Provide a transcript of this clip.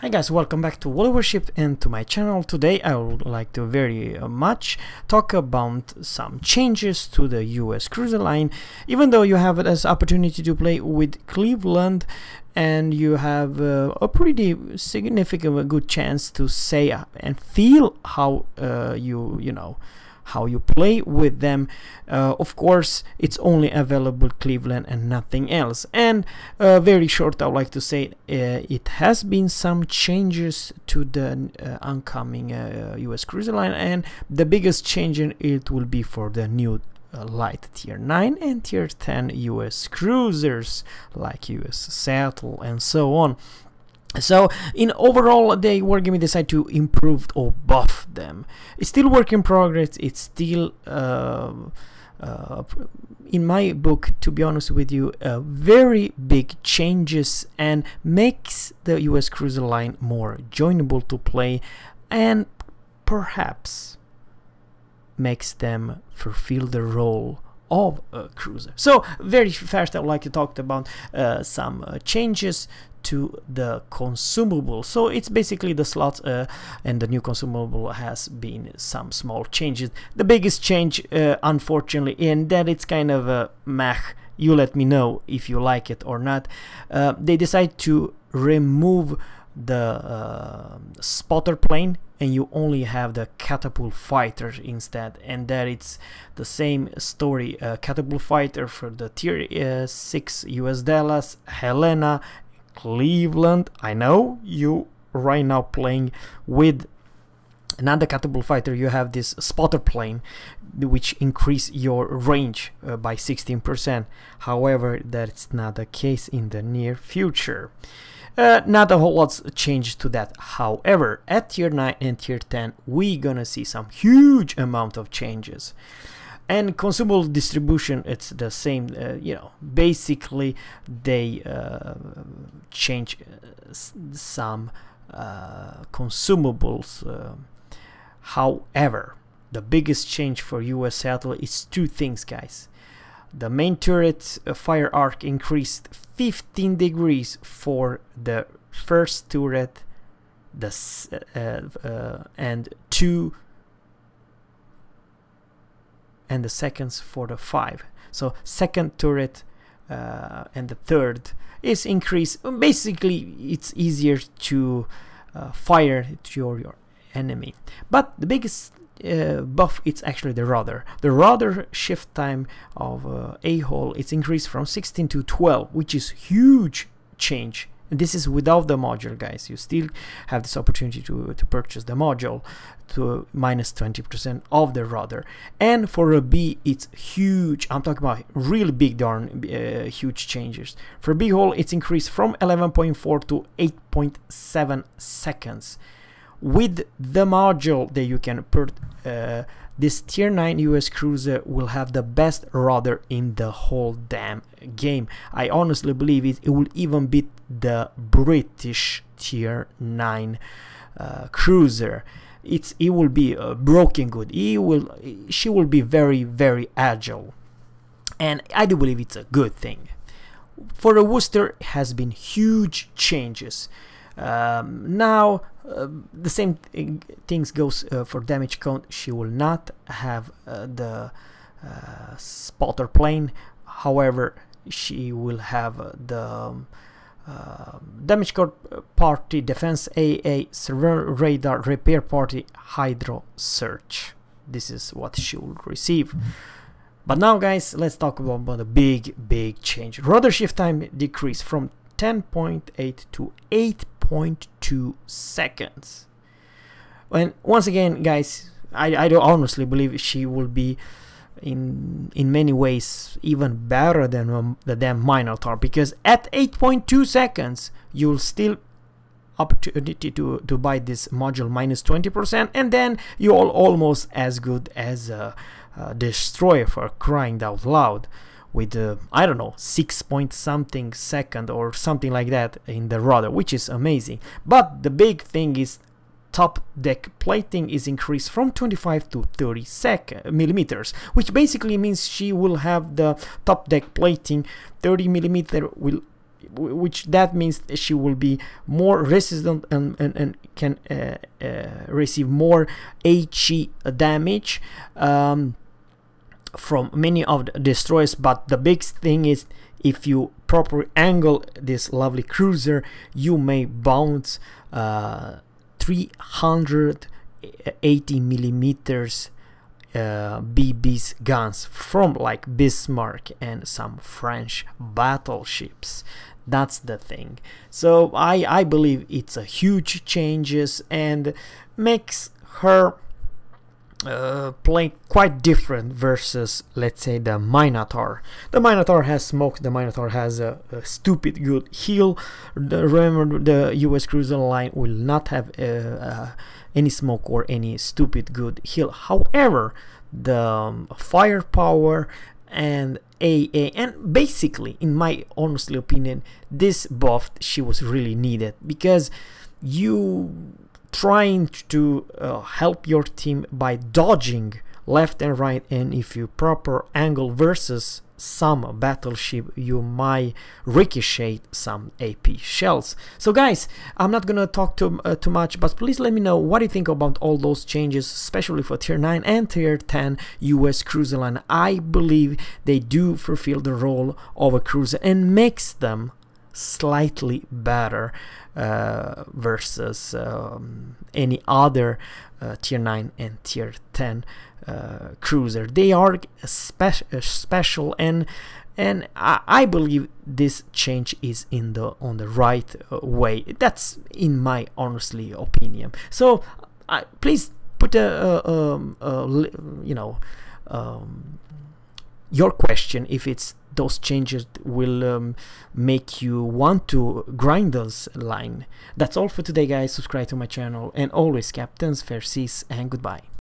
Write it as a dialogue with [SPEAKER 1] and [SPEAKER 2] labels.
[SPEAKER 1] Hi guys, welcome back to Worship and to my channel. Today I would like to very much talk about some changes to the US Cruiser line. Even though you have this opportunity to play with Cleveland and you have a pretty significant good chance to say and feel how how you play with them. Of course, it's only available Cleveland and nothing else. And very short, I would like to say it has been some changes to the oncoming US Cruiser line, and the biggest change in it will be for the new light tier 9 and tier 10 US Cruisers like US Seattle and so on. So in overall, they were going to decide to improve or buff them. It's still work in progress. It's still in my book, to be honest with you, very big changes, and makes the US Cruiser line more joinable to play, and perhaps makes them fulfill the role of a cruiser. So very fast, I would like to talk about some changes to the consumable. So it's basically the slots, and the new consumable has been some small changes. The biggest change, unfortunately, and that it's kind of a meh, you let me know if you like it or not, they decide to remove the spotter plane, and you only have the catapult fighter instead, and that it's the same story. Catapult fighter for the tier 6 US Dallas, Helena, Cleveland. I know you right now playing with another catapult fighter, you have this spotter plane which increase your range by 16%. However, that's not the case in the near future. Not a whole lot's changed to that. However, at tier 9 and tier 10 we gonna see some huge amount of changes. And consumable distribution, it's the same. Basically they change some consumables. However, the biggest change for US Seattle is two things, guys. The main turret fire arc increased 15 degrees for the first turret, and the seconds for the 5. So second turret and the third is increased. Basically, it's easier to fire to your enemy. But the biggest buff, it's actually the rudder. The rudder shift time of a-hole, it's increased from 16 to 12, which is huge change. And this is without the module, guys. You still have this opportunity to purchase the module to minus 20% of the rudder. And for a B, it's huge. I'm talking about really big, darn huge changes. For B hole, it's increased from 11.4 to 8.7 seconds. With the module that you can put, this tier 9 US Cruiser will have the best rudder in the whole damn game. I honestly believe it will even beat the British tier 9 Cruiser. It will be broken good. She will be very, very agile, and I do believe it's a good thing. For the Worcester, has been huge changes. Now the same things goes for damage count. She will not have the spotter plane. However, she will have the damage count party, defense AA, server radar, repair party, hydro search. This is what she will receive. But now, guys, let's talk about a big change. Rudder shift time decreased from 10.8 to 8.2 seconds. And once again, guys, I do honestly believe she will be in many ways even better than the damn Minotaur, because at 8.2 seconds you'll still opportunity to buy this module minus 20%, and then you're almost as good as a Destroyer, for crying out loud, with I don't know, 6 point something second or something like that in the rudder, which is amazing. But the big thing is top deck plating is increased from 25 to 30 millimeters, which basically means she will have the top deck plating 30 millimeter will which that means she will be more resistant and can receive more HE damage from many of the destroyers. But the big thing is, if you properly angle this lovely cruiser, you may bounce 380 millimeters BB's guns from like Bismarck and some French battleships. That's the thing. So I believe it's a huge changes and makes her play quite different versus, let's say, the Minotaur. The Minotaur has smoke, the Minotaur has a stupid good heal. Remember, the US Cruiser line will not have any smoke or any stupid good heal. However, the firepower and AA, and basically, in my honestly opinion, this buff, she was really needed, because you trying to help your team by dodging left and right, and if you proper angle versus some battleship, you might ricochet some AP shells. So guys, I'm not gonna talk too much, but please let me know what you think about all those changes, especially for tier 9 and tier 10 US cruiser line. I believe they do fulfill the role of a cruiser and makes them slightly better versus any other tier 9 and tier 10 cruiser. They are special, and I believe this change is on the right way. That's in my honestly opinion. So please put your question, if it's those changes will make you want to grind those line. That's all for today, guys. Subscribe to my channel, and always, captains, fair seas, and goodbye.